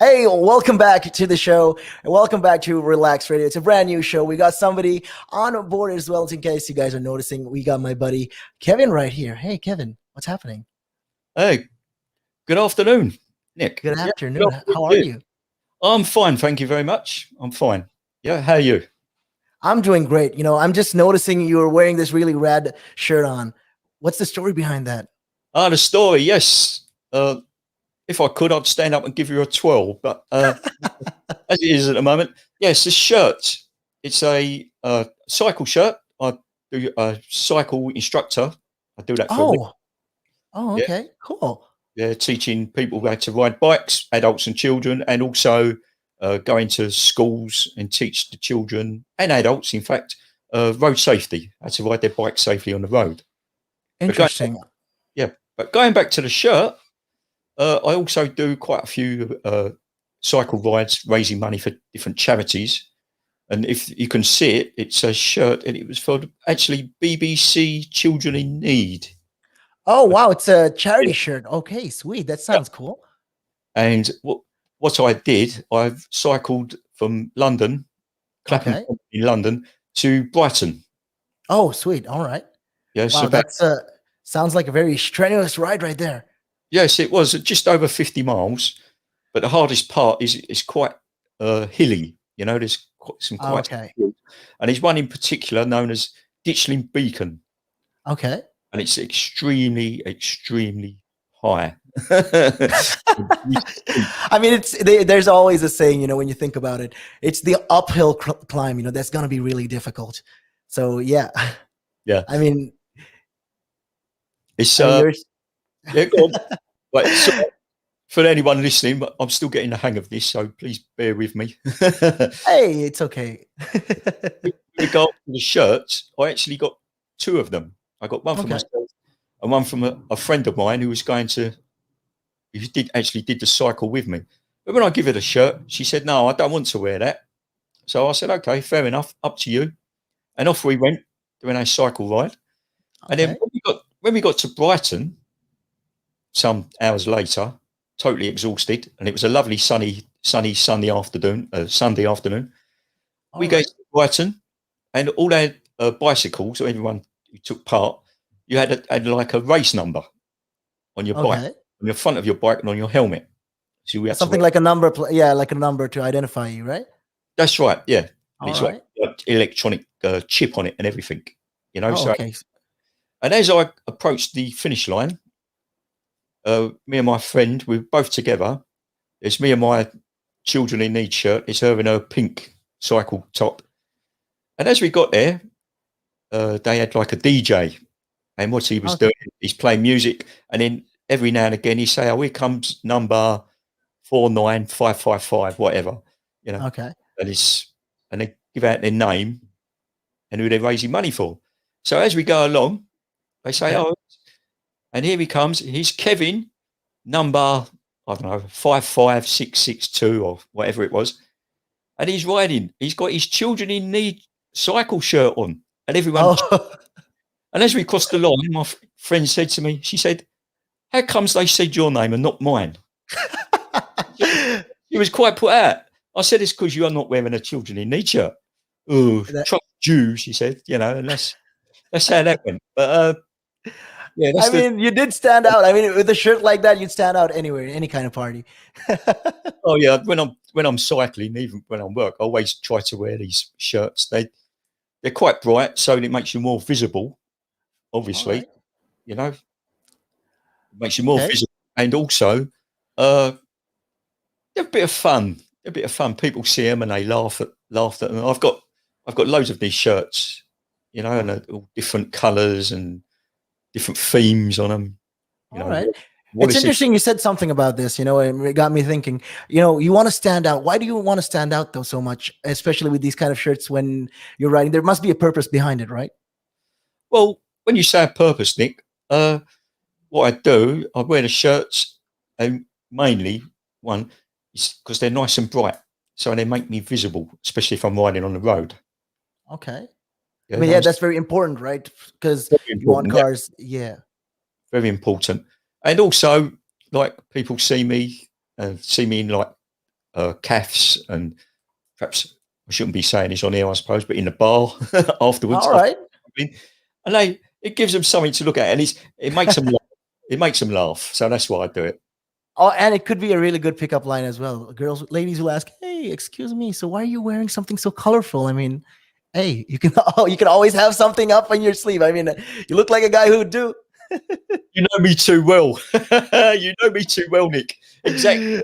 Hey, welcome back to the show. And welcome back to Relax Radio. It's a brand new show. We got somebody on board as well. In case you guys are noticing, we got my buddy Kevin right here. Hey, Kevin, what's happening? Hey, good afternoon, Nick. Good Yeah, afternoon. good afternoon How to are you. you? I'm fine, thank you very much. I'm fine. Yeah, how are you? I'm doing great. I'm just noticing you're wearing this really rad shirt on. What's the story behind that? The story, yes. If I could, I'd stand up and give you a twirl, but as it is at the moment, yes, this shirt. It's a cycle shirt. I do a cycle instructor. I do that for a living. Oh, Yeah, okay, cool. yeah, teaching people how to ride bikes, adults and children, and also go into schools and teach the children and adults, in fact, road safety, how to ride their bike safely on the road. But going, Interesting. yeah, but going back to the shirt, I also do quite a few cycle rides, raising money for different charities. And if you can see it, it's a shirt, and it was for actually BBC Children in Need. Oh, wow, it's a charity shirt. Okay, sweet. That sounds cool. And what I did, I've cycled from London, Clapham Okay. in London, to Brighton. Oh, sweet. All right. Yes, Wow, about that's sounds like a very strenuous ride right there. yes, it was just over 50 miles. But the hardest part is it's quite hilly. You know, there's some quite Okay. hills. And there's one in particular known as Ditchling Beacon, Okay. and it's extremely, extremely high. I mean, there's always a saying, when you think about it, it's the uphill climb, that's going to be really difficult. So, yeah. Yeah, I mean, it's you're yeah. Go on. Right, so for anyone listening, but I'm still getting the hang of this, so please bear with me. hey, it's okay. With regard to the shirts, I actually got two of them. I got one for Okay. myself and one from a friend of mine who did the cycle with me. But when I give her the shirt, she said, "No, I don't want to wear that." So I said, "Okay, fair enough, up to you." And off we went doing a cycle ride. And then Okay. when we got to Brighton, some hours later, totally exhausted, and it was a lovely sunny Sunday afternoon. All We go right. to Brighton, and all our bicycles, or everyone who took part, you had like a race number on your bike, Okay. on your front of your bike, and on your helmet. So we had to Something wear. like a number. Yeah, like a number to identify you, right? That's right, yeah. And All it's like right. electronic chip on it and everything, Oh, So, okay. and as I approached the finish line, me and my friend, we were both together. It's me and my Children in Need shirt. It's her in her pink cycle top. And as we got there, they had like a DJ, and what he was Okay. doing, he's playing music, and then every now and again he say, "Oh, here comes number 49555, whatever," you know, Okay. and and they give out their name and who they're raising money for. So as we go along, they say, Okay. "Oh," and here he comes. He's Kevin, number, I don't know, 55662 or whatever it was, and he's riding. He's got his Children in Need cycle shirt on, and everyone. Oh. And as we crossed the line, my friend said to me, she said, "How comes they said your name and not mine?" He was quite put out. I said, "It's because you are not wearing a Children in Need shirt." "Oh, That- trust you," she said, and that's how that went. But yeah, I that's the. mean, you did stand out. I mean, with a shirt like that, you'd stand out anywhere, any kind of party. Oh yeah, when I'm cycling, even when I'm work, I always try to wear these shirts. They're quite bright, so it makes you more visible. All Obviously, right. it makes you more Okay. visible, and also uh, they're a bit of fun. They're a bit of fun. People see them and they laughed at them. I've got loads of these shirts, and they're all different colours and different themes on them. You All know, right. It's Wallace. interesting you said something about this, it got me thinking, you want to stand out. Why do you want to stand out though so much, especially with these kind of shirts when you're riding? There must be a purpose behind it, right? Well, when you say a purpose, Nick, what I do, I wear the shirts, and mainly one is because they're nice and bright, so they make me visible, especially if I'm riding on the road. Okay. I Yeah, mean, yeah, those that's very important, right? Because very you want important. Yeah, cars. Yeah. very important. And also, like people see me in like calves, and perhaps I shouldn't be saying this on air, I suppose, but in the bar afterwards. All right. And it gives them something to look at, and it makes them laugh. It makes them laugh. So that's why I do it. Oh, and it could be a really good pickup line as well. Ladies will ask, "Hey, excuse me, so why are you wearing something so colorful?" I mean, hey, you can always have something up on your sleeve. I mean, you look like a guy who would do. You know me too well. You know me too well, Nick. Exactly.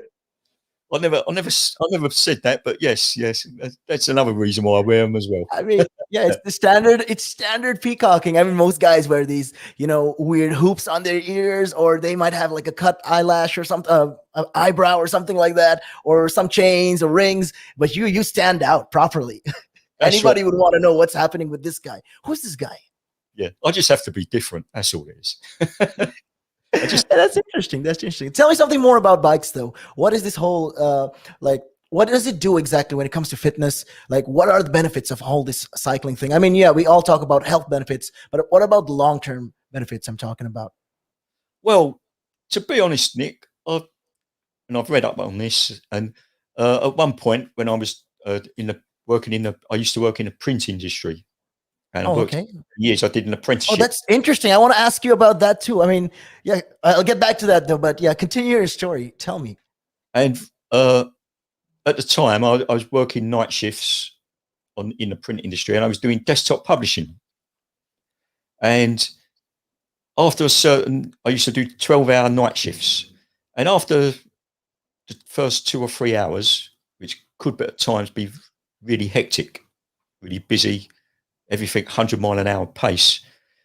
I never said that, but yes, that's another reason why I wear them as well. I mean, yeah, it's the standard. It's standard peacocking. I mean, most guys wear these, weird hoops on their ears, or they might have like a cut eyelash or something, eyebrow or something like that, or some chains or rings. But you stand out properly. Anybody would want to know what's happening with this guy. Who's this guy? Yeah, I just have to be different. That's all it is. That's interesting. That's interesting. Tell me something more about bikes, though. What is this whole what does it do exactly when it comes to fitness? Like, what are the benefits of all this cycling thing? I mean, yeah, we all talk about health benefits, but what about the long-term benefits I'm talking about? Well, to be honest, Nick, I've read up on this, and at one point when I was I used to work in the print industry. And I worked years. I did an apprenticeship. Oh, that's interesting. I want to ask you about that too. I mean, yeah, I'll get back to that though. But yeah, continue your story. Tell me. And at the time, I was working night shifts in the print industry, and I was doing desktop publishing. And after I used to do 12-hour night shifts. And after the first 2 or 3 hours, which could at times be really hectic, really busy, everything 100-mile-an-hour pace.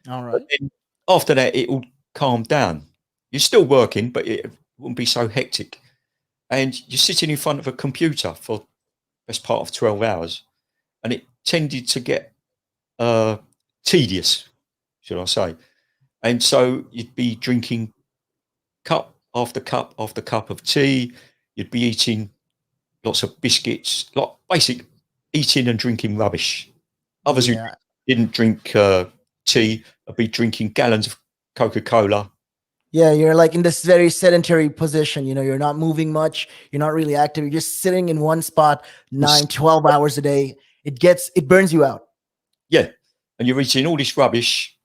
All right. But then after that, it will calm down. You're still working, but it wouldn't be so hectic. And you're sitting in front of a computer for the best part of 12 hours. And it tended to get tedious, should I say. And so you'd be drinking cup after cup after cup of tea. You'd be eating lots of biscuits, like basic eating and drinking rubbish. Others who didn't drink tea would be drinking gallons of Coca-Cola. Yeah, you're like in this very sedentary position. You're not moving much. You're not really active. You're just sitting in one spot 12 hours a day. It burns you out. Yeah. And you're eating all this rubbish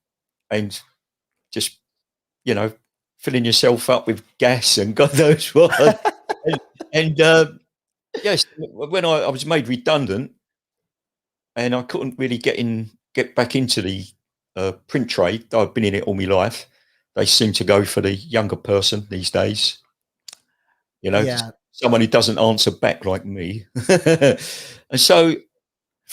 and just, filling yourself up with gas and God knows what. Yes, when I was made redundant, and I couldn't really get back into the print trade. I've been in it all my life. They seem to go for the younger person these days. Someone who doesn't answer back like me. And so,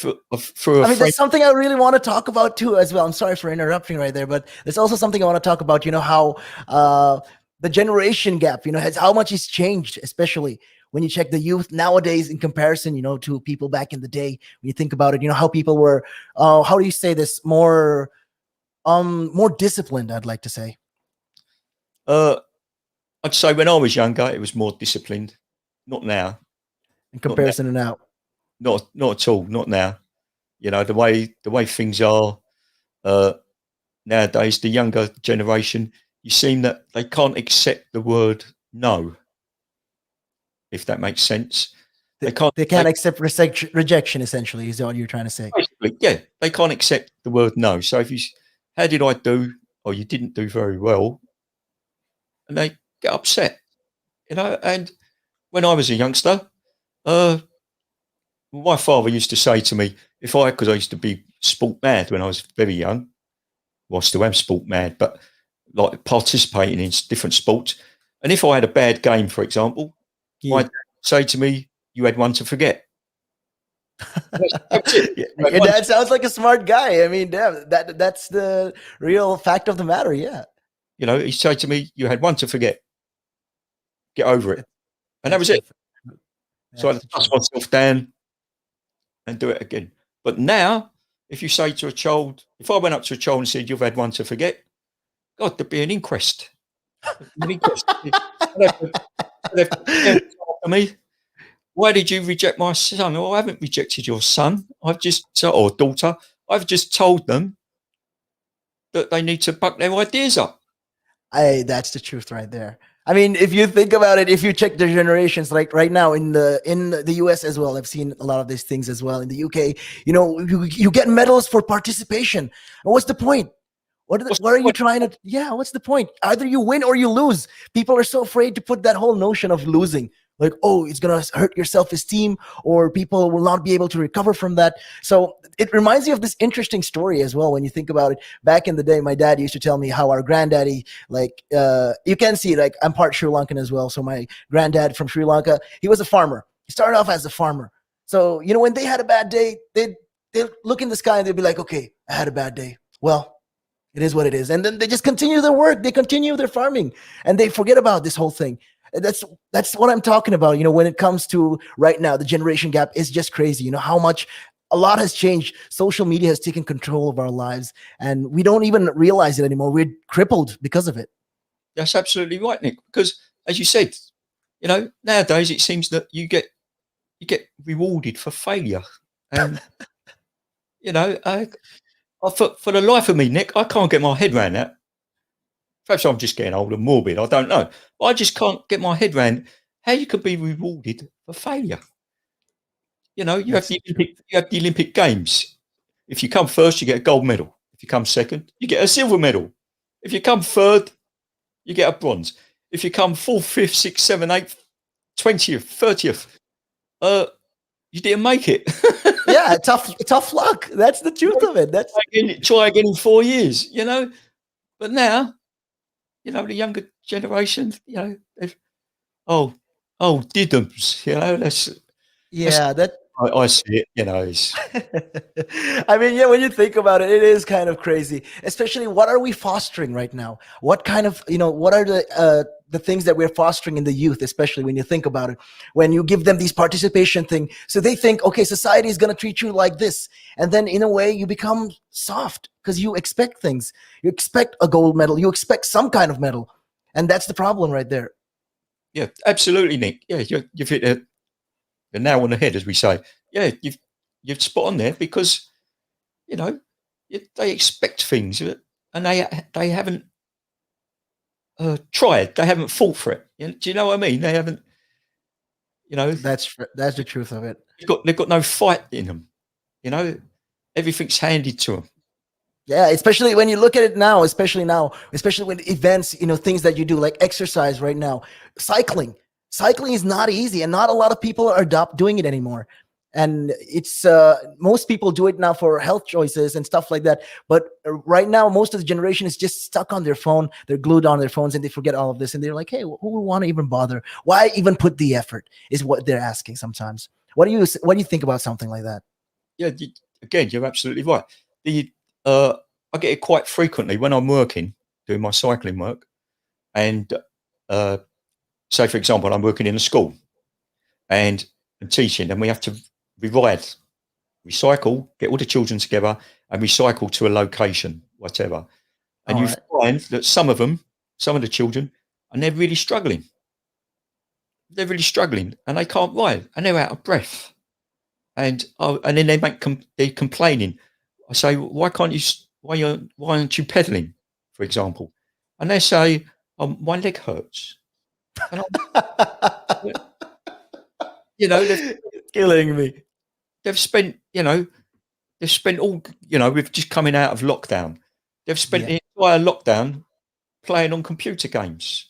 that's something I really want to talk about too, as well. I'm sorry for interrupting right there, but there's also something I want to talk about. How the generation gap, how much has changed, especially when you check the youth nowadays in comparison, to people back in the day. When you think about it, how people were, how do you say this, more disciplined, I'd like to say. I'd say when I was younger, it was more disciplined. Not now. In comparison to now. Not at all. Not now. The way things are nowadays, the younger generation, you seem that they can't accept the word no. If that makes sense. They can't accept rejection, essentially, is what you're trying to say. Basically, yeah. They can't accept the word no. So how did I do? Or you didn't do very well. And they get upset. And when I was a youngster, my father used to say to me, because I used to be sport mad when I was very young. Well, I still am sport mad, but like participating in different sports. And if I had a bad game, for example, my dad would say to me, "You had one to forget." That's it. Your dad sounds like a smart guy. I mean, damn, that's the real fact of the matter. Yeah. He'd say to me, "You had one to forget. Get over it." And that was it. So I had to dust myself down and do it again. But now, if you say to a child, if I went up to a child and said, "You've had one to forget," God, there'd be an inquest. Me, why did you reject my son? Well, I haven't rejected your son. Or daughter. I've just told them that they need to buck their ideas up. That's the truth right there. I mean, if you think about it, if you check the generations, like right now in the US as well, I've seen a lot of these things as well. In the UK, you get medals for participation. And what's the point? What's What the are you point? trying to? Yeah, what's the point? Either you win or you lose. People are so afraid to put that whole notion of losing. Like, oh, it's gonna hurt your self-esteem, or people will not be able to recover from that. So it reminds you of this interesting story as well when you think about it. Back in the day, my dad used to tell me how our granddaddy, like, you can see, like, I'm part Sri Lankan as well. So my granddad from Sri Lanka, he was a farmer. He started off as a farmer. So when they had a bad day, they'd look in the sky and they'd be like, okay, I had a bad day. Well, it is what it is. And then they just continue their work. They continue their farming and they forget about this whole thing. That's what I'm talking about. When it comes to right now, the generation gap is just crazy. How much a lot has changed. Social media has taken control of our lives and we don't even realize it anymore. We're crippled because of it. That's absolutely right, Nick. Because as you said, nowadays it seems that you get rewarded for failure, and for the life of me, Nick, I can't get my head around that. Perhaps I'm just getting old and morbid. I don't know. But I just can't get my head around how you could be rewarded for failure. You have the Olympic Games. If you come first, you get a gold medal. If you come second, you get a silver medal. If you come third, you get a bronze. If you come fourth, fifth, sixth, seventh, eighth, 20th, 30th, you didn't make it. Yeah, tough luck. That's the truth of it. Try again in 4 years, But now, the younger generation, diddums, I see it, It's, I mean, yeah, when you think about it, it is kind of crazy. Especially, what are we fostering right now? What kind of, what are the things that we're fostering in the youth, especially when you think about it, when you give them these participation thing. So they think, okay, society is going to treat you like this. And then in a way you become soft because you expect things. You expect a gold medal. You expect some kind of medal. And that's the problem right there. Yeah, absolutely, Nick. Yeah, you've hit the nail on the head, as we say. Yeah, you've spot on there because, they expect things and they haven't tried. They haven't fought for it. Do you know what I mean? They haven't. That's the truth of it. They've got no fight in them. Everything's handed to them. Yeah, especially when you look at it now, especially when events, things that you do like exercise right now, cycling is not easy and not a lot of people are doing it anymore. And it's most people do it now for health choices and stuff like that. But right now, most of the generation is just stuck on their phone. They're glued on their phones and they forget all of this. And they're like, hey, who would want to even bother? Why even put the effort is what they're asking sometimes. What do you think about something like that? Yeah, again, you're absolutely right. I get it quite frequently when I'm working, doing my cycling work. And say, for example, I'm working in a school and I'm teaching, and we have to recycle, get all the children together and recycle to a location, whatever. And you find that some of the children, and they're really struggling. They're really struggling and they can't ride and they're out of breath. And then they're complaining. I say, why aren't you pedaling, for example? And they say, my leg hurts. And they're killing me. They've spent all, we've just coming out of lockdown. They've spent the entire lockdown playing on computer games.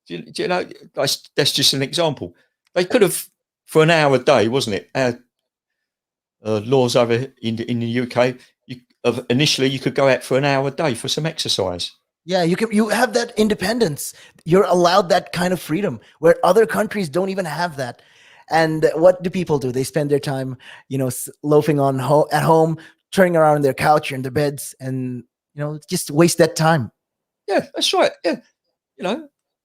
Do you know, that's just an example. They could have, for an hour a day, wasn't it? Laws over in the UK, initially you could go out for an hour a day for some exercise. Yeah, you have that independence. You're allowed that kind of freedom where other countries don't even have that. And what do people do? They spend their time, loafing at home, turning around on their couch or in their beds, and just waste that time. Yeah, that's right. Yeah,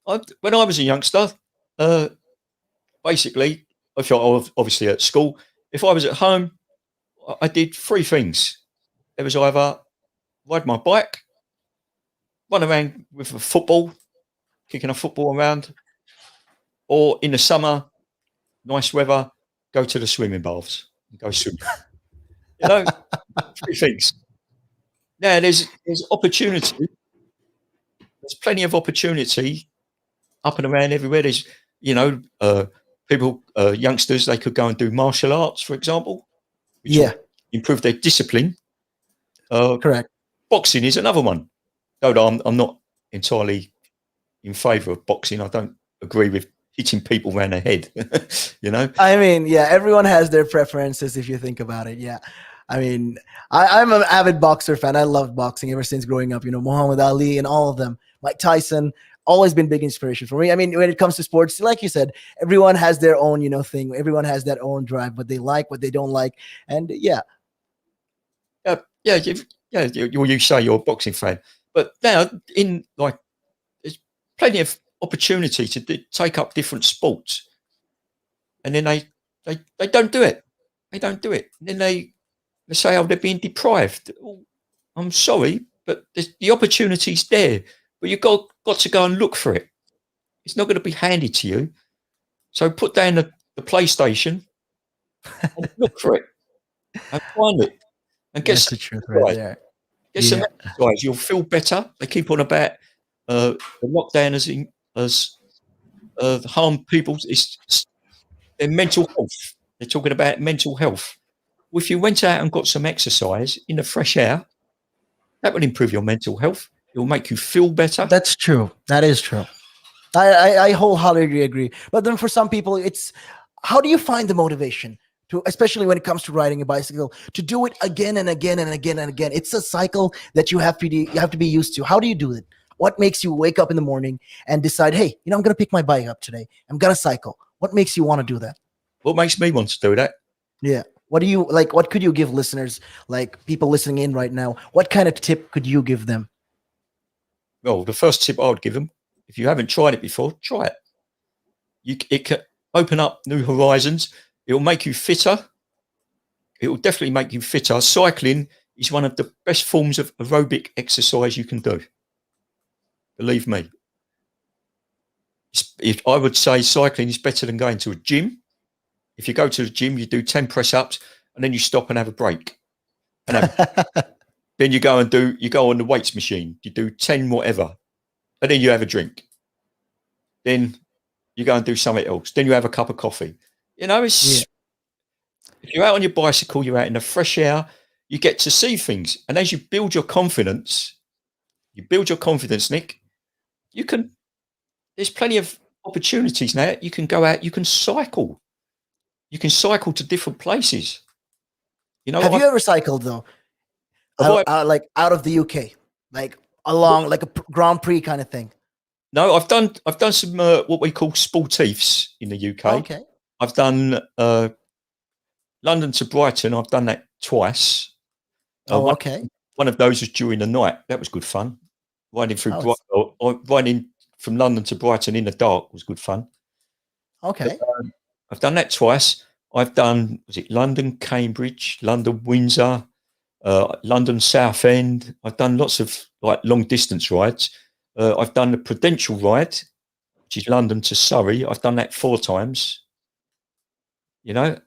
when I was a youngster, basically, I felt obviously at school. If I was at home, I did three things. It was either ride my bike, run around with a football, kicking a football around, or in the summer, nice weather, go to the swimming baths and go swimming. Three things. Now there's opportunity. There's plenty of opportunity up and around everywhere. There's, people, youngsters, they could go and do martial arts, for example, which will improve their discipline. Correct. Boxing is another one. Though I'm not entirely in favour of boxing. I don't agree with hitting people around the head. I mean, everyone has their preferences if you think about it. Yeah. I mean, I'm an avid boxer fan. I love boxing ever since growing up. Muhammad Ali and all of them. Mike Tyson, always been big inspiration for me. I mean, when it comes to sports, like you said, everyone has their own, thing. Everyone has their own drive, what they like, what they don't like. And you say you're a boxing fan. But now, there's plenty of opportunity to take up different sports. And then they don't do it. They don't do it. And then they say, they're being deprived. Oh, I'm sorry, but the opportunity's there. But you've got to go and look for it. It's not going to be handed to you. So put down the PlayStation and look for it and find it. And get some exercise. Get some exercise. You'll feel better. They keep on about the lockdown as harm people's their mental health. They're talking about mental health. Well, if you went out and got some exercise in the fresh air, that would improve your mental health. It will make you feel better. That's true. That is true. I wholeheartedly agree. But then for some people, it's how do you find the motivation to, especially when it comes to riding a bicycle, to do it again and again and again and again? It's a cycle that you have to be used to. How do you do it? What makes you wake up in the morning and decide, hey, I'm going to pick my bike up today. I'm going to cycle. What makes you want to do that? What makes me want to do that? Yeah. What do you like? What could you give listeners, like people listening in right now? What kind of tip could you give them? Well, the first tip I would give them, if you haven't tried it before, try it. It can open up new horizons. It will make you fitter. It will definitely make you fitter. Cycling is one of the best forms of aerobic exercise you can do. Believe me. If I would say cycling is better than going to a gym. If you go to the gym, you do 10 press-ups and then you stop and have a break. And then you go on the weights machine. You do 10 whatever. And then you have a drink. Then you go and do something else. Then you have a cup of coffee. If you're out on your bicycle, you're out in the fresh air, you get to see things. And as you build your confidence, Nick, there's plenty of opportunities now. You can go out, you can cycle. You can cycle to different places. Have you ever cycled though? Like out of the UK, like along like a Grand Prix kind of thing? No, I've done some what we call sportifs in the UK. Okay. I've done London to Brighton. I've done that twice. Okay. One of those was during the night. That was good fun. Riding from London to Brighton in the dark was good fun. Okay. But, I've done that twice. I've done, London, Cambridge, London, Windsor, London, Southend. I've done lots of long distance rides. I've done the Prudential ride, which is London to Surrey. I've done that 4 times. And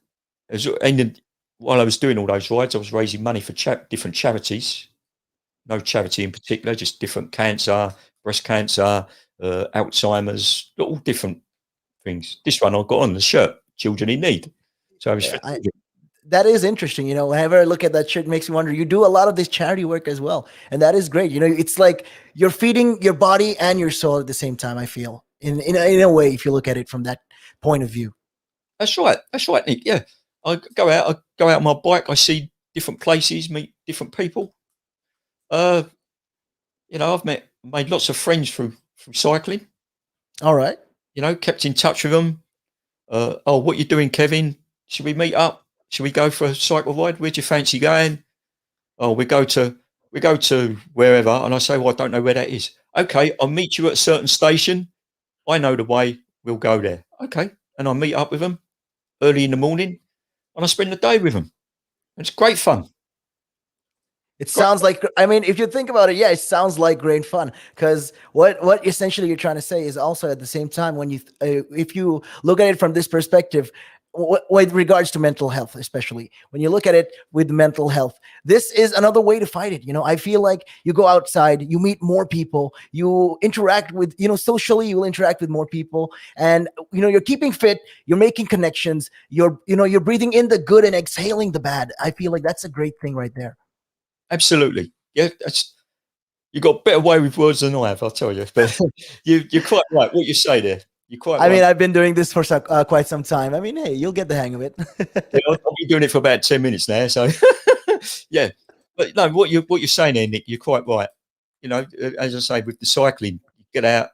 while I was doing all those rides, I was raising money for different charities. No charity in particular, just different cancer, breast cancer, Alzheimer's, all different things. This one I got on the shirt, Children in Need. So that is interesting. Whenever I look at that shirt, it makes me wonder, you do a lot of this charity work as well. And that is great. It's like you're feeding your body and your soul at the same time, I feel, in a way, if you look at it from that point of view. That's right, Nick. Yeah. I go out on my bike, I see different places, meet different people. I've made lots of friends through cycling. All right. Kept in touch with them. What you doing, Kevin? Should we meet up? Should we go for a cycle ride? Where do you fancy going? Oh, we go to wherever. And I say, well, I don't know where that is. Okay, I'll meet you at a certain station. I know the way. We'll go there. Okay. And I meet up with them early in the morning and I spend the day with them. It's great fun. It sounds like, if you think about it, it sounds like great fun. Because what essentially you're trying to say is also at the same time, when if you look at it from this perspective, with regards to mental health, especially when you look at it with mental health, this is another way to fight it. I feel like you go outside, you meet more people, you interact with, socially, you will interact with more people, and you're keeping fit, you're making connections, you're breathing in the good and exhaling the bad. I feel like that's a great thing right there. Absolutely. Yeah, you got a better way with words than I have, I'll tell you. But you're quite right. What you say there, you're quite I mean, right. I've been doing this for quite some time. I mean, hey, you'll get the hang of it. Yeah, I've been doing it for about 10 minutes now. So, yeah. But no, what you're saying there, Nick, you're quite right. As I say, with the cycling, you get out,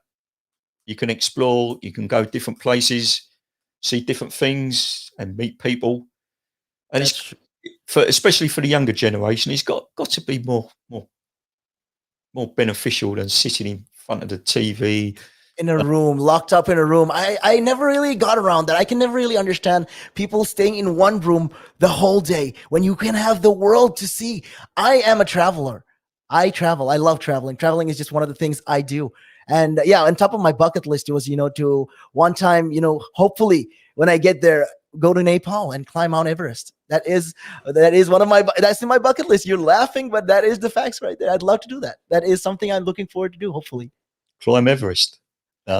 you can explore, you can go different places, see different things, and meet people. And That's especially for the younger generation, it's got to be more beneficial than sitting in front of the TV. in a room, locked up in a room. I never really got around that. I can never really understand people staying in one room the whole day when you can have the world to see. I am a traveler. I travel. I love traveling. Traveling is just one of the things I do. And yeah, on top of my bucket list, it was, to one time, hopefully when I get there, go to Nepal and climb Mount Everest. That is one of that's in my bucket list. You're laughing, but that is the facts right there. I'd love to do that. That is something I'm looking forward to do, hopefully. Climb Everest.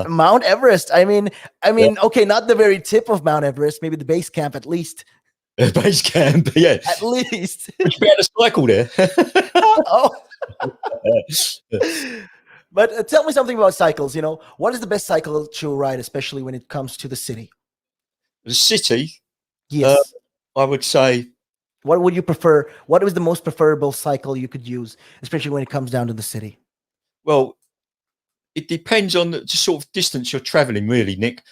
Mount Everest. I mean, Yeah. okay, not the very tip of Mount Everest, maybe the base camp at least. Base camp, yeah. At least. Would you be able to cycle there? Oh. But tell me something about cycles. What is the best cycle to ride, especially when it comes to the city? The city, Yes. I would say, What would you prefer? What is the most preferable cycle you could use, especially when it comes down to the city? well, it depends on the sort of distance you're traveling, really, Nick.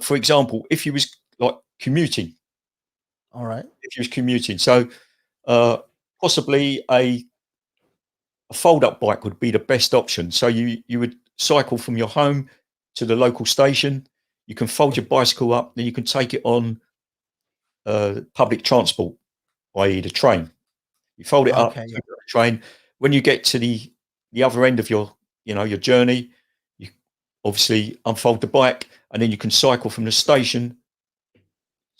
For example, if you was like commuting, All right. so possibly a fold-up bike would be the best option. So you would cycle from your home to the local station. You can fold your bicycle up, then you can take it on public transport, i.e. the train. You fold it up, Okay. take Yeah. it on the train. When you get to the other end of your journey, you obviously unfold the bike, and then you can cycle from the station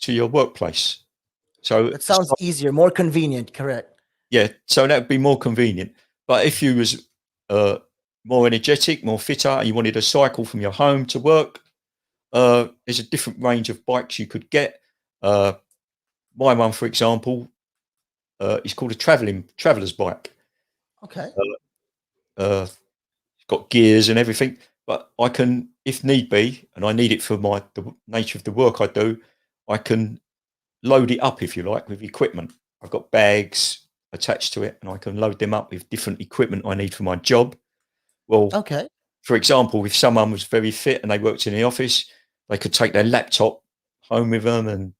to your workplace. So That sounds easier, more convenient. Correct. yeah, so that would be more convenient. But if you was more energetic, more fitter, and you wanted to cycle from your home to work, there's a different range of bikes you could get. My one, for example, is called a traveller's bike. Okay. It's got gears and everything, but I can, if need be, and I need it for the nature of the work I do, I can load it up, if you like, with equipment. I've got bags attached to it, and I can load them up with different equipment I need for my job. Well, Okay. for example, if someone was very fit and they worked in the office, they could take their laptop home with them and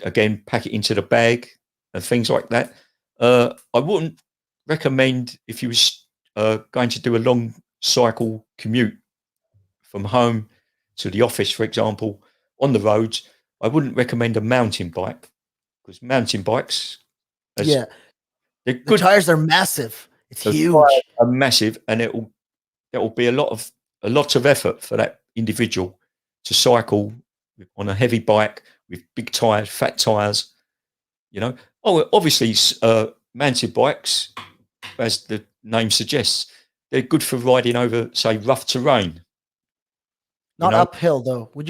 again pack it into the bag and things like that. I wouldn't recommend, if you was going to do a long cycle commute from home to the office, for example, on the roads, I wouldn't recommend a mountain bike, because mountain bikes, Yeah. they're The good. tires are massive. It's The huge. tires are massive, and it'll be a lot of effort for that individual to cycle on a heavy bike with big tires, fat tires. Oh, obviously, mountain bikes, as the name suggests, they're good for riding over, say, rough terrain. Not uphill though. Would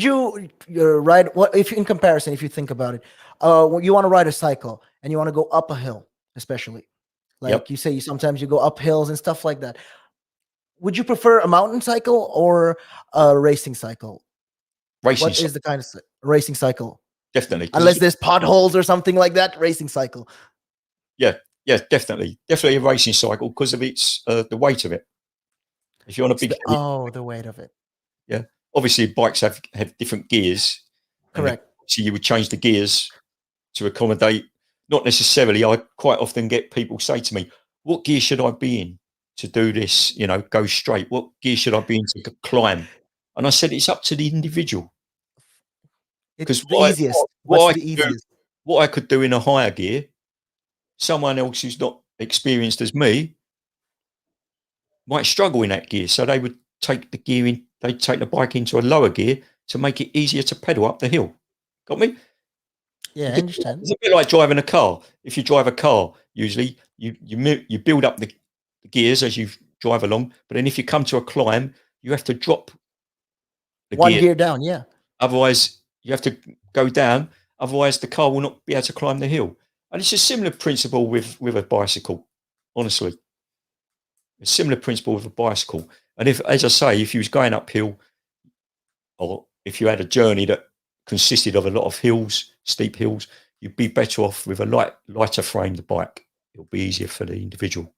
you ride, what if, in comparison, if you think about it, you want to ride a cycle and you want to go up a hill, especially Yep. like you say, sometimes you go up hills and stuff like that. Would you prefer a mountain cycle or a racing cycle? Racing, What is the kind of racing cycle? definitely. Unless there's potholes or something like that, racing cycle. Yeah, definitely a racing cycle, because of its the weight of it. If you're on a big, The weight of it. yeah, obviously bikes have different gears, and Correct. so you would change the gears to accommodate. Not necessarily. I quite often get people say to me, "What gear should I be in to do this? Go straight. What gear should I be in to climb?" And I said, it's up to the individual. It's Because the easiest. What's the easiest? what I could do in a higher gear, someone else who's not experienced as me might struggle in that gear. So they would take the bike into a lower gear to make it easier to pedal up the hill. Got me? Yeah, I understand. It's a bit like driving a car. If you drive a car, usually you build up the gears as you drive along, but then if you come to a climb, you have to drop the One gear. gear down, yeah. Otherwise, you have to go down. Otherwise, the car will not be able to climb the hill. And it's a similar principle with a bicycle. Honestly, a similar principle with a bicycle. And if, as I say, if you was going uphill, or if you had a journey that consisted of a lot of hills, steep hills, you'd be better off with a lighter framed bike. It'll be easier for the individual.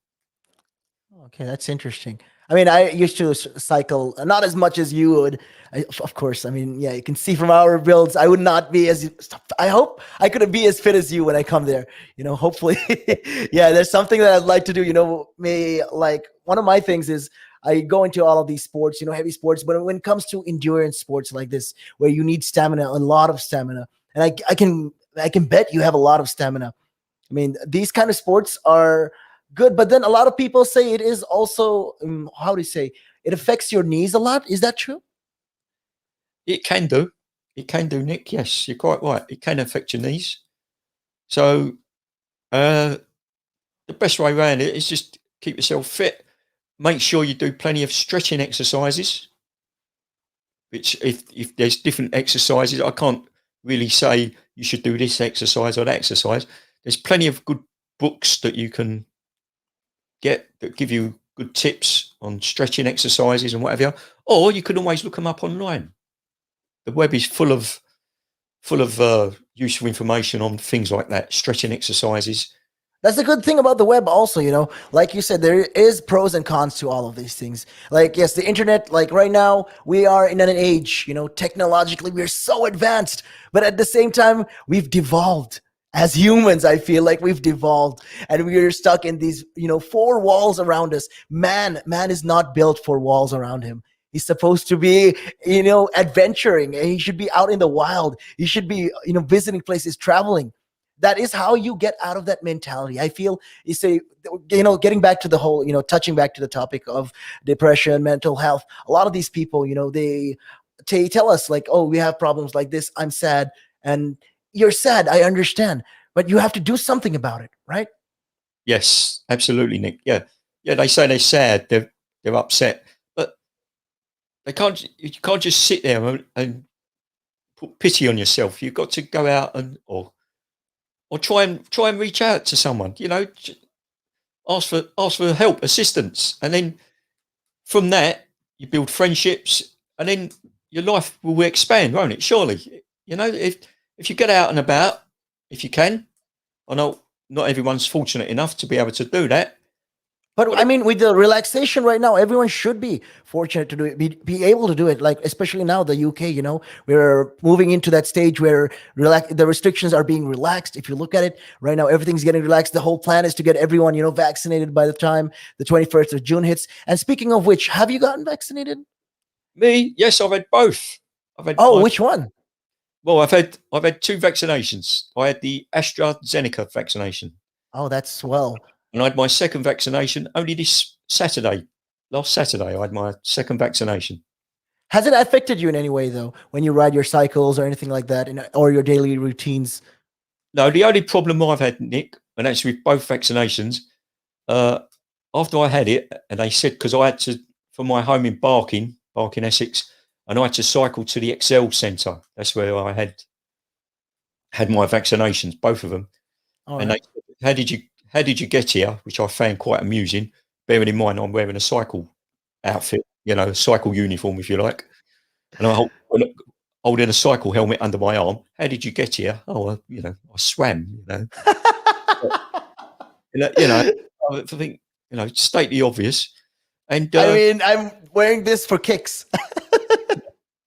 Okay, that's interesting. I mean, I used to cycle, not as much as you would, of course. I mean, yeah, you can see from our builds, I would not be as. I hope I could be as fit as you when I come there. Hopefully, yeah. There's something that I'd like to do. Like one of my things is I go into all of these sports, heavy sports. But when it comes to endurance sports like this, where you need stamina, a lot of stamina, and I can bet you have a lot of stamina. I mean, these kind of sports are good, but then a lot of people say it is also, how do you say, it affects your knees a lot. Is that true? It can do. It can do, Nick. Yes, you're quite right. It can affect your knees. So the best way around it is just keep yourself fit. Make sure you do plenty of stretching exercises. Which, if there's different exercises, I can't really say you should do this exercise or that exercise. There's plenty of good books that you can get that give you good tips on stretching exercises and whatever. Or you can always look them up online. The web is full of useful information on things like that, stretching exercises. That's the good thing about the web also, like you said, there is pros and cons to all of these things. Like, yes, the internet, like right now, we are in an age, technologically, we're so advanced, but at the same time, we've devolved. As humans, I feel like we've devolved and we are stuck in these, four walls around us. Man is not built for walls around him. He's supposed to be, adventuring. And he should be out in the wild. He should be, visiting places, traveling. That is how you get out of that mentality. I feel you say, getting back to the whole, touching back to the topic of depression, mental health. A lot of these people, they tell us like, oh, we have problems like this. I'm sad. And you're sad. I understand, but you have to do something about it, right? Yes, absolutely, Nick. Yeah. They say they're sad. They're upset, but they can't. You can't just sit there and put pity on yourself. You've got to go out or try and reach out to someone. Ask for help, assistance, and then from that you build friendships, and then your life will expand, won't it? Surely, if you get out and about, if you can. I know not everyone's fortunate enough to be able to do that. But I mean, with the relaxation right now, everyone should be fortunate to do it, be able to do it. Like, especially now, the UK, we're moving into that stage where the restrictions are being relaxed. If you look at it right now, everything's getting relaxed. The whole plan is to get everyone, vaccinated by the time the 21st of June hits. And speaking of which, have you gotten vaccinated? Me? Yes, I've had both. Which one? Well, I've had 2 vaccinations. I had the AstraZeneca vaccination. Oh, that's swell. And I had my second vaccination only this Saturday. Last Saturday, I had my second vaccination. Has it affected you in any way, though, when you ride your cycles or anything like that, or your daily routines? No, the only problem I've had, Nick, and that's with both vaccinations, after I had it, and they said, because I had to, from my home in Barking, Essex, and I had to cycle to the Excel Centre. That's where I had my vaccinations, both of them. All and right. they, how did you get here? Which I found quite amusing, bearing in mind I'm wearing a cycle outfit, a cycle uniform, if you like, and I'm holding a cycle helmet under my arm. How did you get here? Oh, I swam. I think state the obvious. And I mean, I'm wearing this for kicks.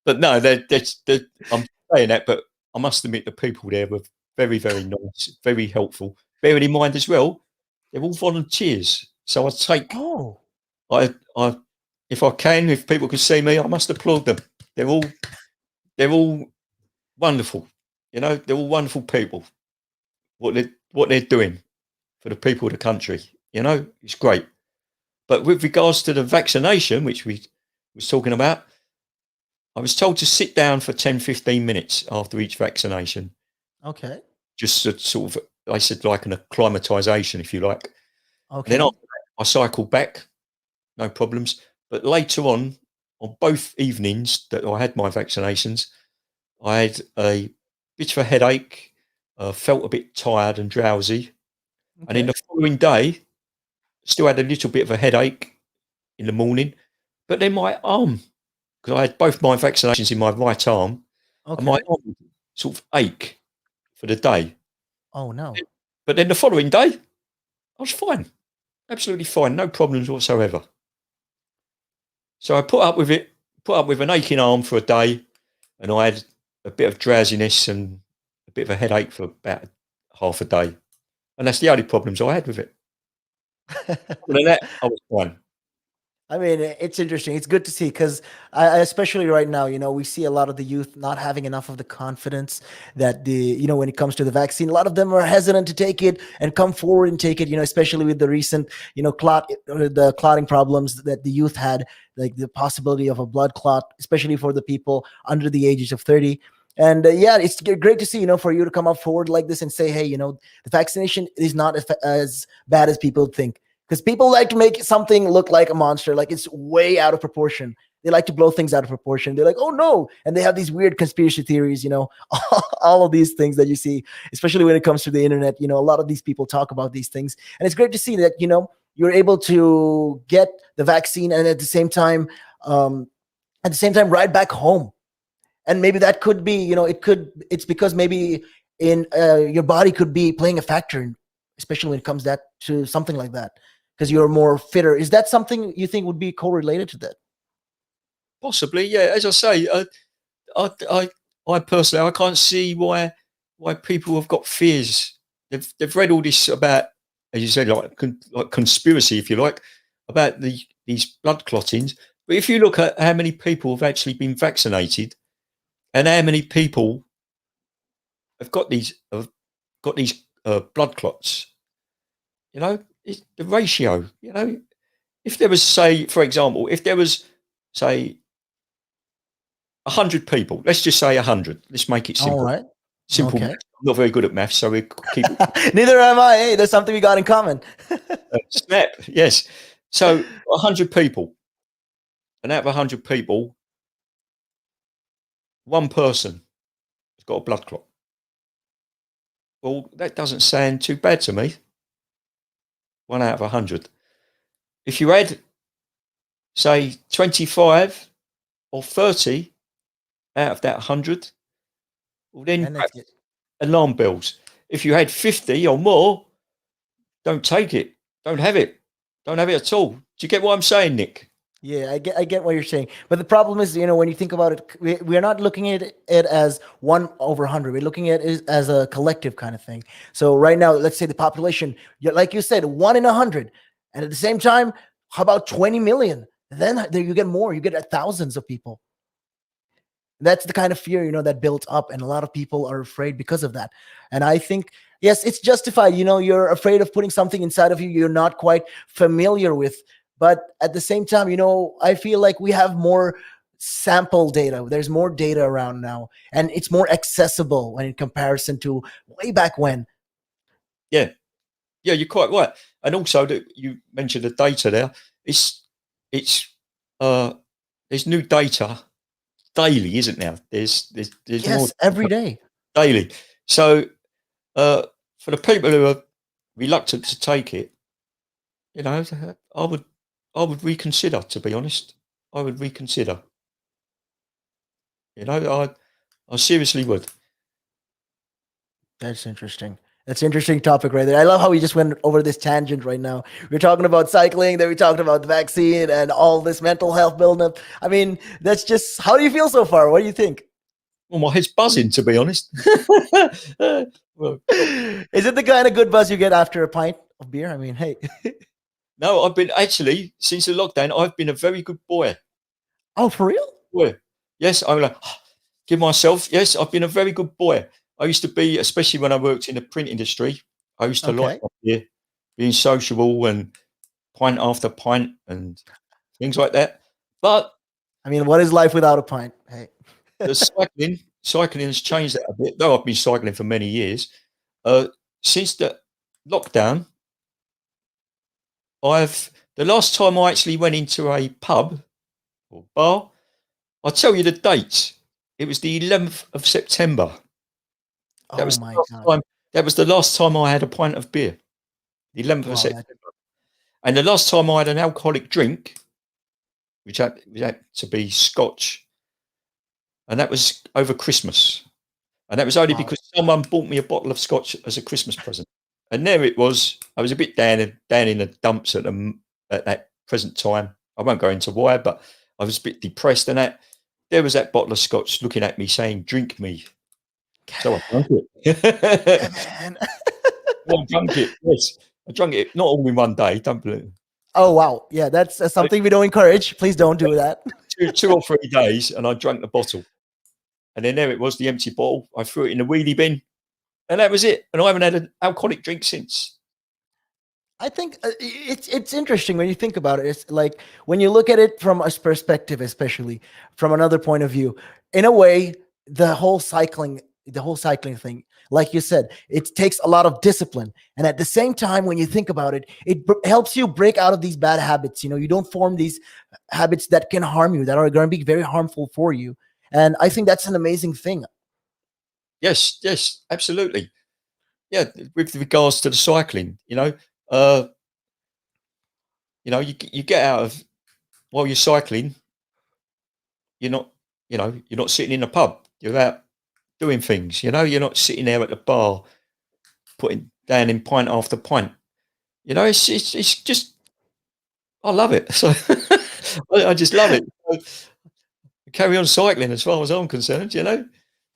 But no, I'm saying that, but I must admit the people there were very, very nice, very helpful. Bearing in mind as well, they're all volunteers. So I take, Oh, I, if I can, if people could see me, I must applaud them. They're all wonderful. They're all wonderful people. What they're doing for the people of the country, it's great. But with regards to the vaccination, which we was talking about, I was told to sit down for 10, 15 minutes after each vaccination, Okay. just to sort of, I said, like an acclimatization, if you like. And then Okay. I cycled back, no problems. But later on both evenings that I had my vaccinations, I had a bit of a headache, felt a bit tired and drowsy. And then Okay. the following day, still had a little bit of a headache in the morning. But then my arm, because I had both my vaccinations in my right arm, and my Okay. arm would sort of ache for the day. Oh no. But then the following day, I was fine, absolutely fine, no problems whatsoever. So I put up with it, put up with an aching arm for a day, and I had a bit of drowsiness and a bit of a headache for about half a day. And that's the only problems I had with it. Other than that, I was fine. I mean, it's interesting. It's good to see because, especially right now, we see a lot of the youth not having enough of the confidence that when it comes to the vaccine, a lot of them are hesitant to take it and come forward and take it. Especially with the recent, the clotting problems that the youth had, like the possibility of a blood clot, especially for the people under the ages of 30. And yeah, it's great to see, for you to come up forward like this and say, hey, the vaccination is not as bad as people think, because people like to make something look like a monster, like it's way out of proportion. They like to blow things out of proportion. They're like, oh no. And they have these weird conspiracy theories, all of these things that you see, especially when it comes to the internet. A lot of these people talk about these things. And it's great to see that, you're able to get the vaccine and um, at the same time, ride back home. And maybe that could be, it's because maybe in your body could be playing a factor, especially when it comes to something like that, because you're more fitter. Is that something you think would be correlated to that? Possibly, yeah. As I say, I, I, I personally, I can't see why people have got fears. They've read all this about, as you said, like conspiracy, if you like, about these blood clottings. But if you look at how many people have actually been vaccinated and how many people have got these blood clots, it's the ratio. If there was, say, for example, if there was, say, 100 people, let's just say 100. Let's make it All simple. right. Simple maths. Okay. I'm not very good at maths, so we keep it Neither am I. Hey, there's something we got in common. snap. Yes. So 100 people, and out of 100 people, one person has got a blood clot. Well, that doesn't sound too bad to me. One out of 100. If you had, say, 25 or 30 out of that 100, well, then And perhaps alarm bells. If you had 50 or more, don't take it. Don't have it. Don't have it at all. Do you get what I'm saying, Nick? yeah, I get what you're saying. But the problem is, when you think about it, we're not looking at it as 1/100. We're looking at it as a collective kind of thing. So right now, let's say the population, like you said, 1 in 100. And at the same time, how about 20 million? Then there you get more. You get thousands of people. That's the kind of fear, that built up, and a lot of people are afraid because of that. And I think, yes, it's justified. You're afraid of putting something inside of you you're not quite familiar with. But at the same time, I feel like we have more sample data. There's more data around now, and it's more accessible when in comparison to way back when. Yeah. Yeah, you're quite right. And also that you mentioned the data there. It's uh there's new data daily, isn't there? There's more Yes, every day. daily. So for the people who are reluctant to take it, I would reconsider, to be honest. I would reconsider. I seriously would. That's interesting. That's an interesting topic right there. I love how we just went over this tangent right now. We're talking about cycling, then we talked about the vaccine and all this mental health buildup. I mean, that's just, how do you feel so far? What do you think? Well, my head's buzzing, to be honest. Well, Is it the kind of good buzz you get after a pint of beer? I mean, hey. no, I've been actually since the lockdown. I've been a very good boy. Oh, for real? Boy, yes, I'm like give myself. Yes, I've been a very good boy. I used to be, especially when I worked in the print industry. I used to like Okay. being sociable and pint after pint and things like that. But I mean, what is life without a pint? Hey. The cycling has changed that a bit, though I've been cycling for many years. Since the lockdown, the last time I actually went into a pub or bar, I'll tell you the date. It was the 11th of September. That Oh was my the last God. time. That was the last time I had a pint of beer. The 11th of Wow. September, and the last time I had an alcoholic drink, which had to be Scotch, and that was over Christmas. And that was only Wow. because someone bought me a bottle of Scotch as a Christmas present. And there it was. I was a bit down in the dumps at that present time. I won't go into why, but I was a bit depressed. And there was that bottle of Scotch looking at me saying, "Drink me." So I drank Yeah, it. man. I drank it. Yes, I drank it. Not all in one day. Don't believe it. Oh wow. Yeah, that's something we don't encourage. Please don't do that. 2 or 3 days, and I drank the bottle. And then there it was, the empty bottle. I threw it in the wheelie bin, and that was it. And I haven't had an alcoholic drink since. I think it's interesting when you think about it. It's like when you look at it from a perspective, especially from another point of view. In a way, the whole cycling thing, like you said, it takes a lot of discipline. And at the same time, when you think about it, helps you break out of these bad habits. You don't form these habits that can harm you, that are going to be very harmful for you. And I think that's an amazing thing. Yes, absolutely. Yeah, with regards to the cycling, uh, you get out of while you're cycling, you're not, you're not sitting in a pub. You're out doing things. You're not sitting there at the bar putting down in pint after pint. It's just I love it. So I just love it. So, carry on cycling as far as I'm concerned.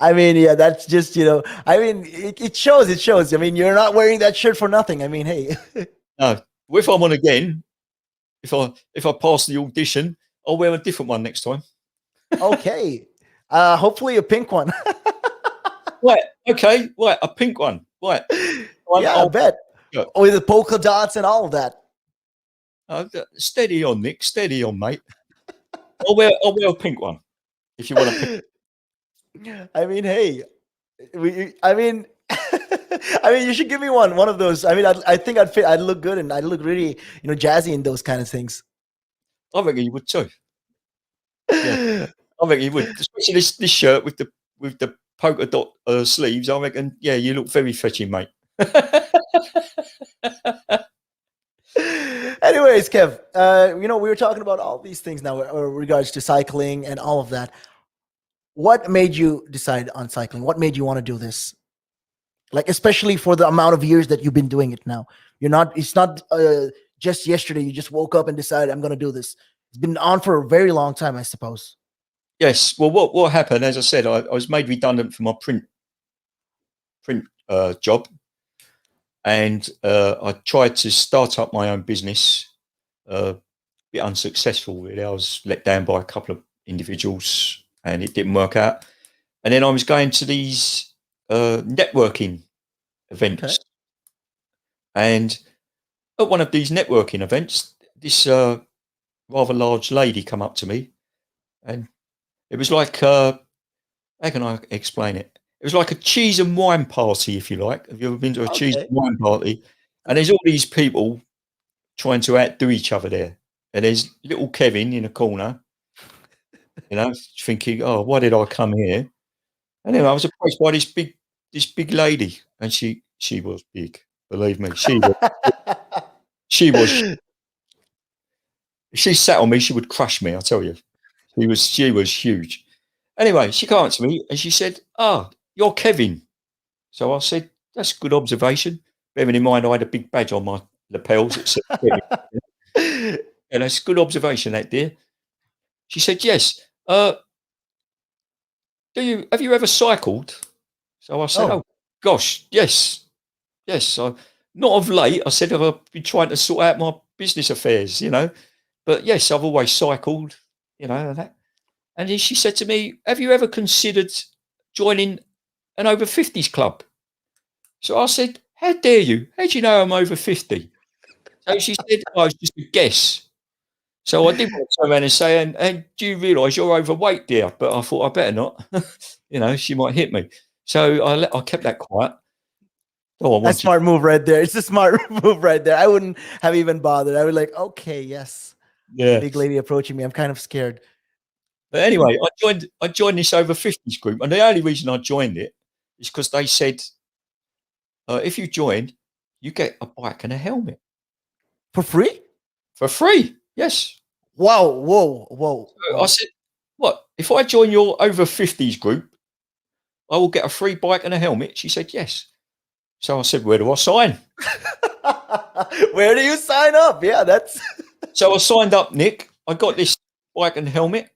I mean, yeah, that's just, I mean, it shows. It shows. I mean, you're not wearing that shirt for nothing. I mean, hey. No, if I'm on again, if I pass the audition, I'll wear a different one next time. Okay. Hopefully a pink one. Right. Okay. Right. A pink one. Right. Yeah, I bet. Yeah. With the polka dots and all of that. Steady on, Nick. Steady on, mate. I'll wear a pink one if you want a pink. I mean, hey, I mean, I mean, you should give me one of those. I mean, I think I'd fit. I'd look good, and I'd look really, jazzy in those kind of things. I reckon you would too. Yeah, I reckon you would, especially this shirt with the polka dot sleeves. I reckon, yeah, you look very fetching, mate. Anyways, Kev, we were talking about all these things now, regards to cycling and all of that. What made you decide on cycling? What made you want to do this? Like, especially for the amount of years that you've been doing it now. It's not just yesterday. You just woke up and decided, I'm going to do this. It's been on for a very long time, I suppose. Yes. Well, what happened? As I said, I was made redundant from my print job, and I tried to start up my own business. A bit unsuccessful, really. I was let down by a couple of individuals, and it didn't work out. And then I was going to these networking events, Okay. and at one of these networking events, this rather large lady come up to me, and it was like, how can I explain it? It was like a cheese and wine party, if you like. Have you ever been to a cheese Okay. and wine party? And there's all these people trying to outdo each other there. And there's little Kevin in a corner, thinking, "Oh, why did I come here?" And then I was approached by this big lady, and she was big. Believe me, she was. If she sat on me, she would crush me. I tell you, she was huge. Anyway, she came up to me and she said, "Ah, you're Kevin." So I said, "That's a good observation." Bearing in mind I had a big badge on my lapels that said Kevin. And that's a good observation, that dear. She said, "Yes. Have you ever cycled?" So I said, Oh, "Oh gosh, yes. Yes. Not of late." I said, "I've been trying to sort out my business affairs. But yes, I've always cycled, and that." And then she said to me, "Have you ever considered joining an over 50s club?" So I said, "How dare you? How do you know I'm over 50?" So she said, "Oh, it's just a guess." So I did want to turn around and say, and do you realise you're overweight, dear? But I thought I better not. She might hit me. So I kept that quiet. Oh, I A wanted. smart move right there. It's a smart move right there. I wouldn't have even bothered. I would like, okay, yes. Yeah. Big lady approaching me. I'm kind of scared. But anyway, I joined this over 50s group, and the only reason I joined it is because they said, if you join, you get a bike and a helmet For free? for free. Yes. Wow, whoa. So I said, what? If I join your over 50s group, I will get a free bike and a helmet. She said, yes. So I said, where do I sign? Where do you sign up? Yeah, that's So I signed up, Nick. I got this bike and helmet.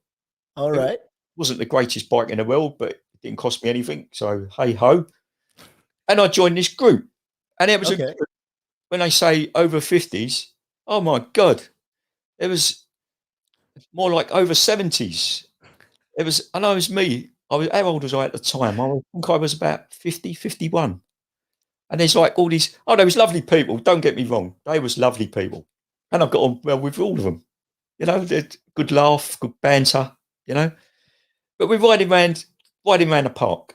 all right. It wasn't the greatest bike in the world, but it didn't cost me anything. So hey ho. And I joined this group. And it was Okay. when they say over 50s, oh my God. It was more like over 70s. I know it was me. How old was I at the time? I think I was about 50, 51. And there's like all these, there was lovely people. Don't get me wrong. They was lovely people. And I got on well with all of them. Good laugh, good banter, But we're riding around the park.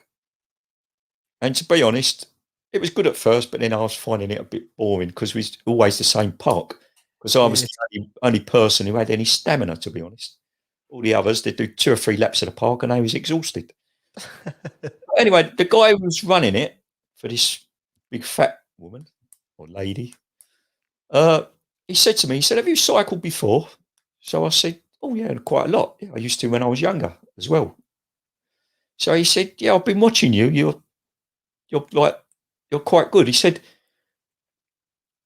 And to be honest, it was good at first, but then I was finding it a bit boring because it was always the same park. Because I was the only person who had any stamina, to be honest. All the others, they'd do 2 or 3 laps of the park and they was exhausted. Anyway, the guy who was running it for this big fat woman or lady, he said to me, have you cycled before? So I said, oh yeah, quite a lot. Yeah, I used to when I was younger as well. So he said, yeah, I've been watching you. You're quite good. He said,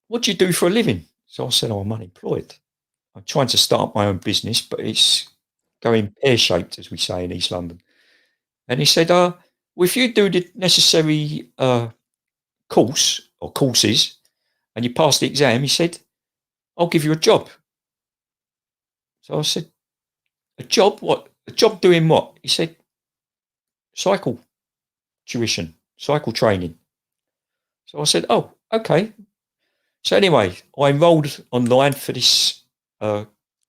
what do you do for a living? So I said, I'm unemployed. I'm trying to start my own business, but it's going pear-shaped, as we say in East London. And he said, well, if you do the necessary course or courses and you pass the exam, he said, I'll give you a job. So I said, a job? What? A job doing what? He said, cycle tuition, cycle training. So I said, oh, okay. So anyway, I enrolled online for this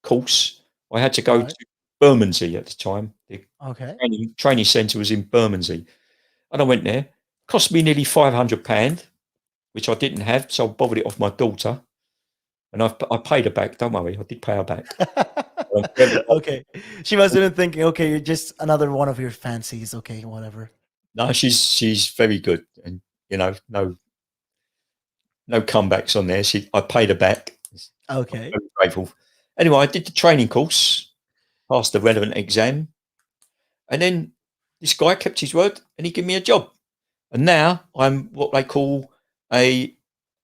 course. I had to go to Bermondsey at the time. The training centre was in Bermondsey. And I went there. Cost me nearly £500, which I didn't have, so I bothered it off my daughter. And I paid her back. Don't worry, I did pay her back. Okay. She must have been thinking, okay, you're just another one of your fancies. Okay, whatever. No, she's very good. And, no comebacks on there. I paid her back. Okay. I'm very grateful. Anyway, I did the training course, passed the relevant exam. And then this guy kept his word and he gave me a job. And now I'm what they call a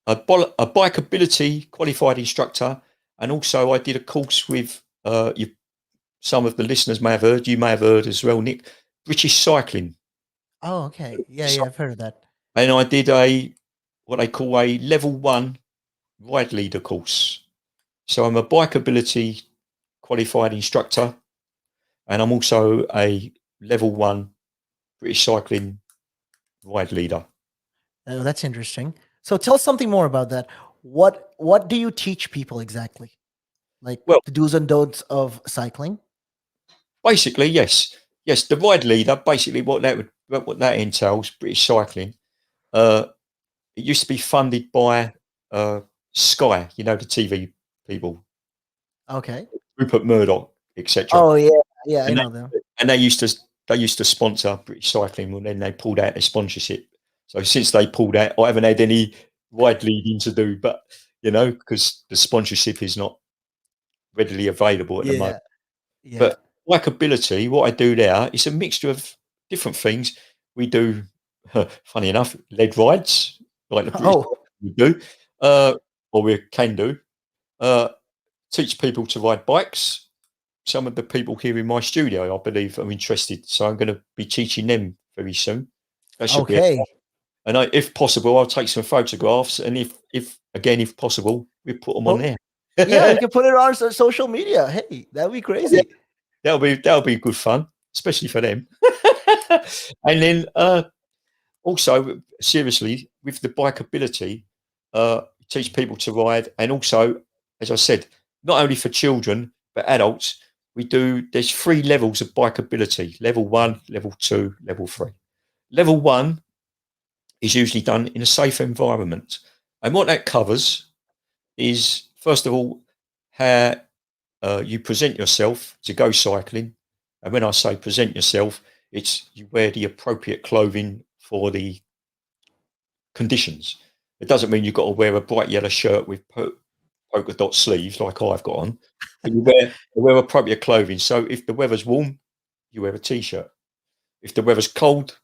bikeability qualified instructor. And also I did a course with, some of the listeners may have heard, you may have heard as well, Nick, British cycling. Oh, okay. Yeah, I've heard of that. And I did what they call a level 1 ride leader course. So I'm a bikeability qualified instructor. And I'm also a level 1 British cycling ride leader. Oh, that's interesting. So tell us something more about that. What do you teach people exactly? Like the do's and don'ts of cycling? Basically, yes. Yes, the ride leader, basically what that entails, British cycling, it used to be funded by Sky, the TV people. Okay. Rupert Murdoch, etc. Oh yeah, I know them. And they used to sponsor British cycling. Well, then they pulled out their sponsorship. So since they pulled out, I haven't had any ride leading to do, but because the sponsorship is not readily available at the moment. Yeah. But bikeability, what I do there is a mixture of different things. We do, funny enough, lead rides like the British we do, or we can do. Teach people to ride bikes. Some of the people here in my studio, I believe, are interested. So I'm going to be teaching them very soon. That should be and if possible, I'll take some photographs. And if possible, we put them on there. Yeah, we can put it on social media. Hey, that'd be crazy. Yeah, that'll be good fun, especially for them. And then also, seriously, with the bikeability, teach people to ride. And also, as I said, not only for children, But adults, there's 3 levels of bikeability: level 1, level 2, level 3. Level 1 is usually done in a safe environment. And what that covers is, first of all, how you present yourself to go cycling. And when I say present yourself, it's you wear the appropriate clothing for the conditions. It doesn't mean you've got to wear a bright yellow shirt with polka dot sleeves like I've got on, but you wear appropriate clothing. So if the weather's warm, you wear a t-shirt. If the weather's cold,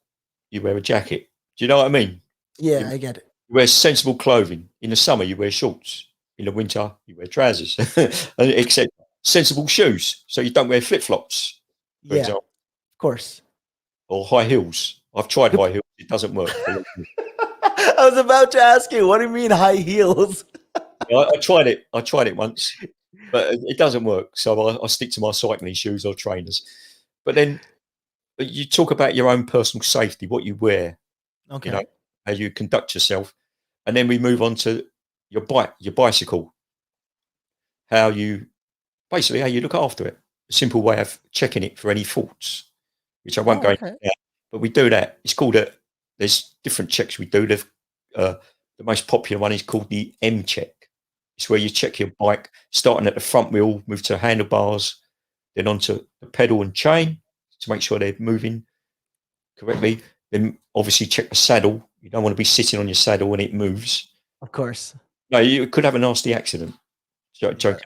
you wear a jacket. Do you know what I mean? Yeah, You I get it. wear sensible clothing. In the summer, you wear shorts. In the winter, you wear trousers, etc. Sensible shoes, so you don't wear flip-flops, for Yeah, example, of course. or high heels. I've tried Yep. high heels; it doesn't work. I was about to ask you, what do you mean high heels? I tried it. I tried it once, but it doesn't work. So I stick to my cycling shoes or trainers. But then you talk about your own personal safety, what you wear, you know, Okay. how you conduct yourself, and then we move on to your bicycle, how you basically how you look after it. A simple way of checking it for any faults, which I won't Oh, go into okay. now, but we do that. It's called there's different checks we do. Uh, the most popular one is called the M check. It's where you check your bike, starting at the front wheel, move to handlebars, then onto the pedal and chain to make sure they're moving correctly. Then obviously check the saddle. You don't want to be sitting on your saddle when it moves. Of course. No, you could have a nasty accident. Yeah. Joking.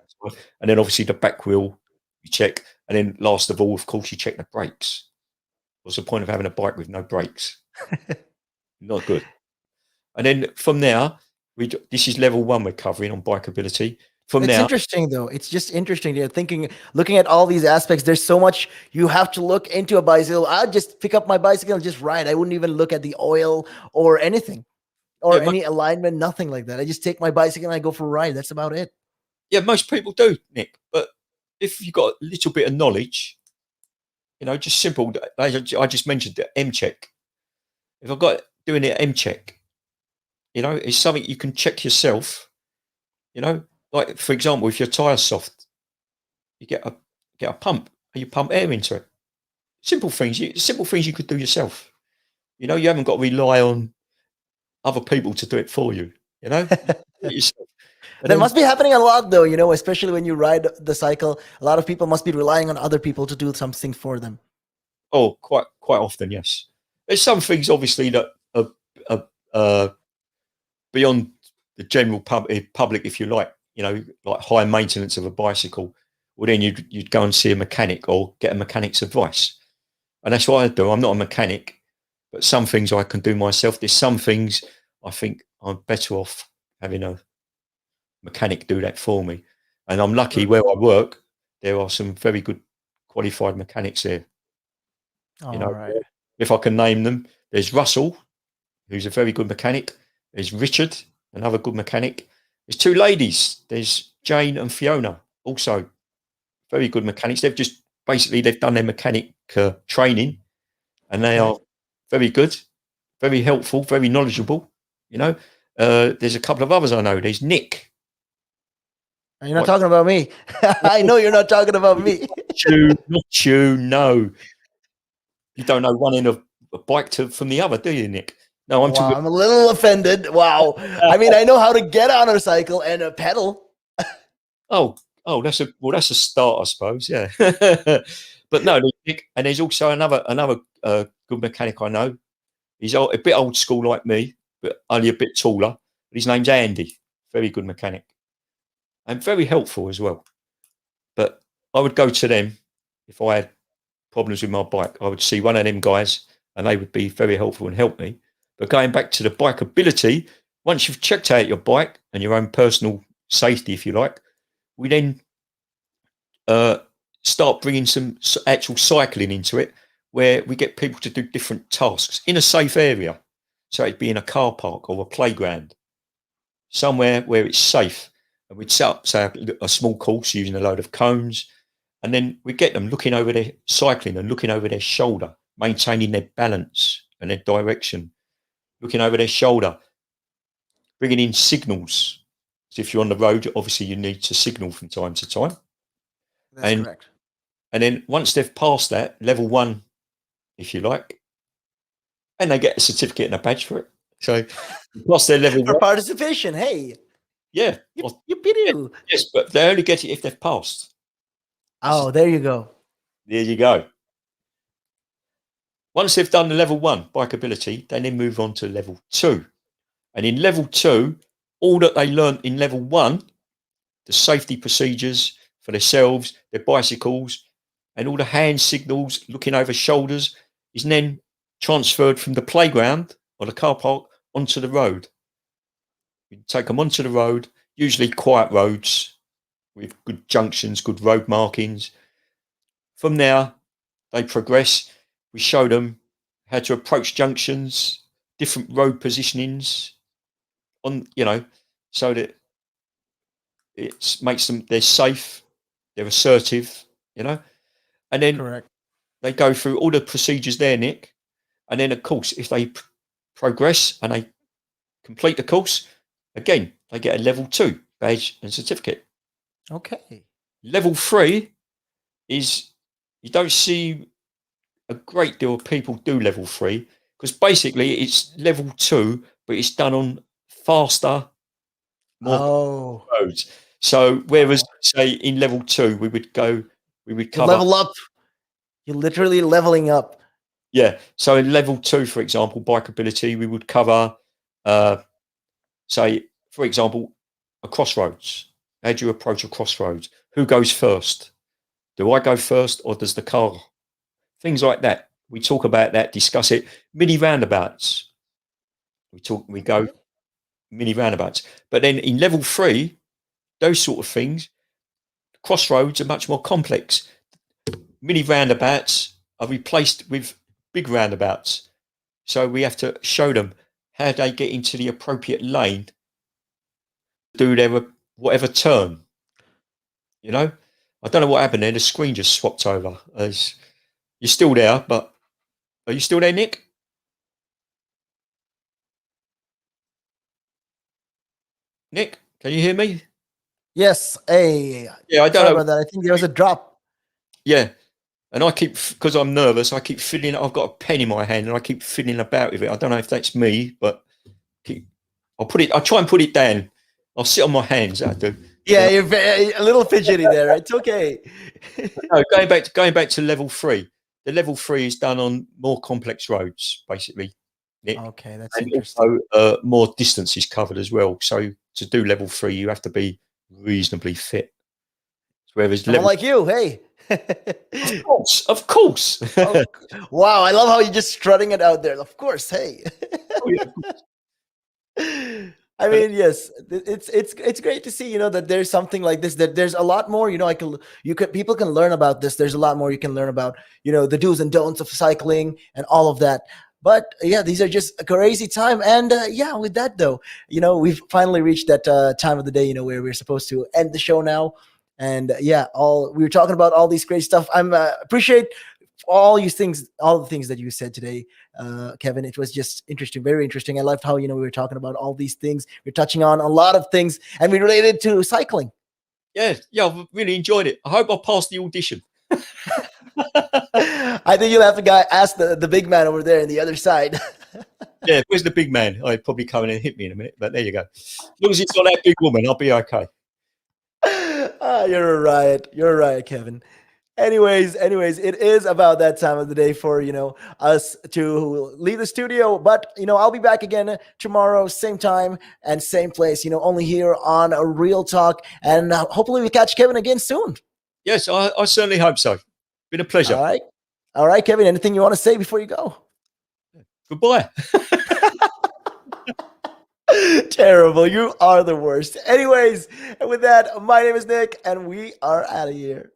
And then obviously the back wheel you check. And then last of all, of course, you check the brakes. What's the point of having a bike with no brakes? Not good. And then from there, this is level 1 we're covering on bikeability. From It's there, interesting though. It's just interesting. You're looking at all these aspects. There's so much you have to look into a bicycle. I'd just pick up my bicycle and just ride. I wouldn't even look at the oil or anything yeah, or any alignment, nothing like that. I just take my bicycle and I go for a ride. That's about it. most people do, Nick. But if you've got a little bit of knowledge, just simple. I just mentioned the M check. If I've got doing it M check, it's something you can check yourself. Like for example, if your tire's soft, you get a pump and you pump air into it. Simple things. Simple things you could do yourself. You haven't got to rely on other people to do it for you. You know, do it yourself. And That then, must be happening a lot though, especially when you ride the cycle. A lot of people must be relying on other people to do something for them. oh, quite often, yes. There's some things obviously that are beyond the general public, if you like. Like high maintenance of a bicycle. Well, then you'd go and see a mechanic or get a mechanic's advice. And that's what I do. I'm not a mechanic, but some things I can do myself. There's some things I think I'm better off having a mechanic do that for me. And I'm lucky Sure. where I work, there are some very good qualified mechanics there. You All know, right. if I can name them, there's Russell, who's a very good mechanic. There's Richard, another good mechanic. There's 2 ladies. There's Jane and Fiona, also very good mechanics. They've done their mechanic training, and they Okay. are very good, very helpful, very knowledgeable. There's a couple of others I know. There's Nick. You're not Like, talking about me. I know you're not talking about me. not you, no. You don't know one end of a bike from the other, do you, Nick? No, I'm Wow, talking. I'm a little offended. Wow. I mean, I know how to get on a cycle and a pedal. Oh, that's a start, I suppose. Yeah, but no, Nick, and there's also another good mechanic I know. He's a bit old school like me, but only a bit taller. But his name's Andy. Very good mechanic and very helpful as well. But I would go to them if I had problems with my bike. I would see one of them guys, and they would be very helpful and help me. But going back to the bikeability, once you've checked out your bike and your own personal safety, if you like, we then start bringing some actual cycling into it, where we get people to do different tasks in a safe area. So it'd be in a car park or a playground, somewhere where it's safe. And we'd set up, say, a small course using a load of cones, and then we get them looking over their cycling and looking over their shoulder, maintaining their balance and their direction, looking over their shoulder, bringing in signals. So if you're on the road, obviously you need to signal from time to time. That's and correct. and then once they've passed that level 1, if you like, and they get a certificate and a badge for it. So plus their level For 1, participation, hey, yeah, you, well, you do. yes, but they only get it if they've passed. Oh, there you go. There you go. Once they've done the level 1 bike ability, they then move on to level 2. And in level 2, all that they learnt in level 1, the safety procedures for themselves, their bicycles, and all the hand signals, looking over shoulders, is then transferred from the playground or the car park onto the road. You take them onto the road, usually quiet roads with good junctions, good road markings. From there, they progress. We show them how to approach junctions, different road positionings on, so that it makes them, they're safe, they're assertive, and then Correct. they go through all the procedures there, Nick. And then, of course, if they progress and they complete the course, again, they get a level 2 badge and certificate. Okay. Level 3 is, you don't see a great deal of people do level 3 because basically it's level 2, but it's done on faster, more Oh, roads. So whereas oh. say in level 2 we would You cover, level up. You're literally leveling up. yeah. So in level 2, for example, bike ability, we would cover, uh, say, for example, a crossroads. How do you approach a crossroads? Who goes first? Do I go first or does the car? Things like that. We talk about that, discuss it. Mini roundabouts. We go Okay. mini roundabouts. But then in level 3, those sort of things, crossroads are much more complex. Mini roundabouts are replaced with big roundabouts. So we have to show them how they get into the appropriate lane, do their whatever turn. I don't know what happened there. The screen just swapped over. You're still there, but are you still there, Nick? Nick, can you hear me? Yes. Hey, Yeah, I don't sorry know. about that. I think there was a drop. Yeah, and I keep, because I'm nervous, I keep fiddling. I've got a pen in my hand and I keep fiddling about with it. I don't know if that's me, but I'll try and put it down. I'll sit on my hands. I do. Yeah, you're a little fidgety there. It's okay. No, going back to level 3. The level 3 is done on more complex roads, basically, Nick, Okay, that's and interesting. also more distance is covered as well. So to do level 3, you have to be reasonably fit. Whereas Someone level, like you, hey. of course. Oh, wow, I love how you're just strutting it out there. Of course, hey. Oh, yeah. I And mean, yes, it's great to see, that there's something like this, that there's a lot more, people can learn about this. There's a lot more you can learn about, the do's and don'ts of cycling and all of that. But yeah, these are just a crazy time. And yeah, with that though, we've finally reached that time of the day, where we're supposed to end the show now. And yeah, we were talking about all these great stuff. I'm appreciate all the things that you said today, Kevin. It was just interesting, very interesting. I loved how we were talking about all these things. We're touching on a lot of things, and we related to cycling. yeah, I've really enjoyed it. I hope I passed the audition. I think you'll have to ask the big man over there on the other side. Yeah, where's the big man? I'd probably come in and hit me in a minute, but there you go. As long as it's not that big woman, I'll be okay. You're right. You're right, Kevin. Anyways, it is about that time of the day for us to leave the studio. But I'll be back again tomorrow, same time and same place. Only here on a Real Talk, and hopefully we catch Kevin again soon. Yes, I certainly hope so. Been a pleasure. All right, Kevin. Anything you want to say before you go? Goodbye. Terrible. You are the worst. Anyways, with that, my name is Nick, and we are out of here.